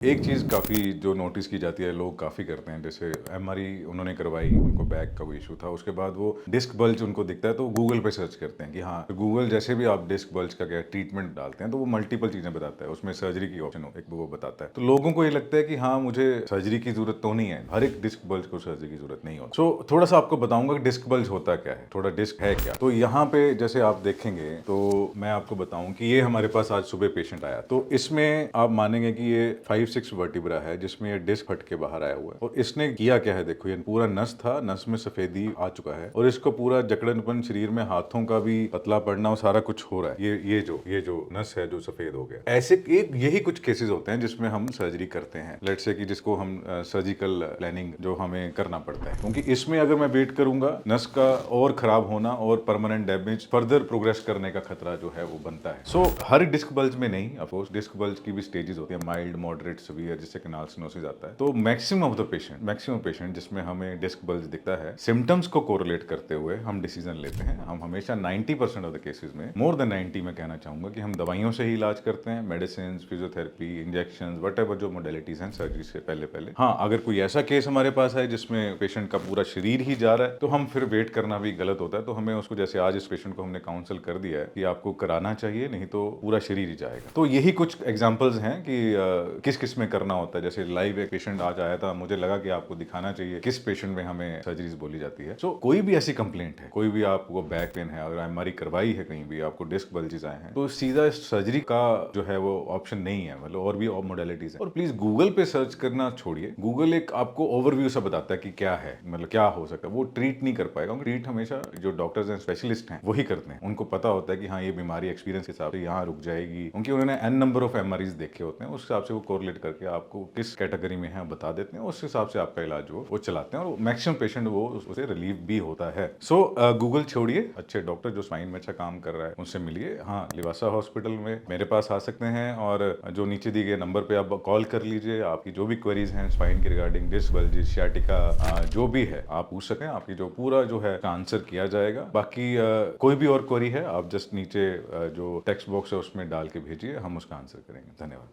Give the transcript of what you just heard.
एक चीज़ काफ़ी जो नोटिस की जाती है, लोग काफ़ी करते हैं, जैसे एमआरआई उन्होंने करवाई, उनको बैक का कोई इशू था, उसके बाद वो डिस्क बल्ज उनको दिखता है तो गूगल पे सर्च करते हैं कि हाँ, तो गूगल जैसे भी आप डिस्क बल्ज का क्या ट्रीटमेंट डालते हैं तो वो मल्टीपल चीज़ें बताता है, उसमें सर्जरी की ऑप्शन एक वो बताता है। तो लोगों को ये लगता है कि हाँ, मुझे सर्जरी की जरूरत तो नहीं है, हर एक डिस्क बल्ज को सर्जरी की जरूरत नहीं होती। सो थोड़ा सा आपको बताऊंगा कि डिस्क बल्ज होता क्या है, थोड़ा डिस्क है क्या। तो यहाँ पे जैसे आप देखेंगे तो मैं आपको बताऊं कि ये हमारे पास आज सुबह पेशेंट आया, तो इसमें आप मानेंगे कि ये 5-6 वर्टिब्रा है जिसमें ये डिस्क फट के बाहर आया हुआ है। और इसने किया क्या है, देखो ये पूरा नस था, नस में सफेदी आ चुका है और इसको पूरा जकड़नपन शरीर में, हाथों का भी पतला पड़ना और सारा कुछ हो रहा है। ये जो नस है जो सफेद हो गया, ऐसे एक यही कुछ केसेस होते हैं जिसमें हम सर्जरी करते हैं। लेट्स से कि जिसको हम सर्जिकल प्लानिंग जो हमें करना पड़ता है, क्योंकि इसमें अगर मैं वेट करूंगा नस का और खराब होना और परमानेंट डैमेज, फर्दर प्रोग्रेस करने का खतरा जो है वो बनता है। सो हर डिस्क बल्ज में नहीं, ऑफ कोर्स डिस्क बल्ज की भी स्टेजेस होती है, माइल्ड, मॉडरेट, सीवियर, जिससे कैनाल सिनोसिस आता है। तो मैक्सिमम ऑफ द पेशेंट जिसमें हमें डिस्क बल्ज दिखता है, सिम्टम्स को कोरिलेट करते हुए हम डिसीजन लेते हैं। हम हमेशा 90% ऑफ द केसेस में, मोर देन 90 मैं कहना चाहूंगा कि हम दवाइयों से ही इलाज करते हैं, मेडिसिन, फिजियोथेरेपी, इंजेक्शन, वट जो मोडेलिटीज हैं सर्जरी से पहले। हाँ, अगर कोई ऐसा केस हमारे पास है जिसमें पेशेंट का पूरा शरीर ही जा रहा है तो हम फिर वेट करना भी गलत होता है। तो हमें उसको, जैसे आज इस पेशेंट को हमने काउंसल कर दिया है कि आपको कराना चाहिए, नहीं तो पूरा शरीर ही जाएगा। तो यही कुछ एग्जांपल्स हैं कि किस किस में करना होता है। जैसे लाइव एक पेशेंट आज आया था, मुझे लगा कि आपको दिखाना चाहिए किस पेशेंट में हमें सर्जरीज बोली जाती है। सो कोई भी ऐसी कंप्लेंट है, कोई भी आपको बैक पेन है, अगर एमआरआई करवाई है, कहीं भी आपको डिस्क बल्जेस आए हैं, तो सीधा सर्जरी का जो है वो ऑप्शन नहीं है, मतलब और भी मोडेलिटीज है। और प्लीज गूगल पे सर्च करना छोड़िए, गूगल एक आपको ओवरव्यू सा बताता है कि क्या है, मतलब क्या हो सकता है। वो ट्रीट नहीं कर पाएगा, ट्रीट हमेशा जो डॉक्टर्स हैं, स्पेशलिस्ट हैं, वही करते हैं। उनको पता होता है कि हाँ, ये बीमारी एक्सपीरियंस के हिसाब से यहाँ रुक जाएगी, क्योंकि उन्होंने एन नंबर ऑफ एमआरआईज देखे होते हैं। उस हिसाब से वो कोरिलेट करके आपको किस कैटेगरी में है बता देते हैं, उस हिसाब से आपका इलाज जो वो चलाते हैं और मैक्सिमम पेशेंट वो उससे रिलीफ भी होता है। सो गूगल छोड़िए, अच्छे डॉक्टर जो स्पाइन में अच्छा काम कर रहा है उनसे मिलिए। हाँ, लिवासा हॉस्पिटल में मेरे पास आ सकते हैं और जो नीचे दिए गए नंबर पे आप कॉल कर लीजिए। आपकी जो भी क्वेरीज हैं स्पाइन के रिगार्डिंग, डिस्क बल्जिस, सियाटिका, जो भी है आप पूछ सकें, आपकी जो पूरा जो है आंसर किया जाएगा। बाकी कोई भी और क्वेरी है आप जस्ट नीचे जो टेक्स्ट बॉक्स है उसमें डाल के भेजिए, हम उसका आंसर करेंगे। धन्यवाद।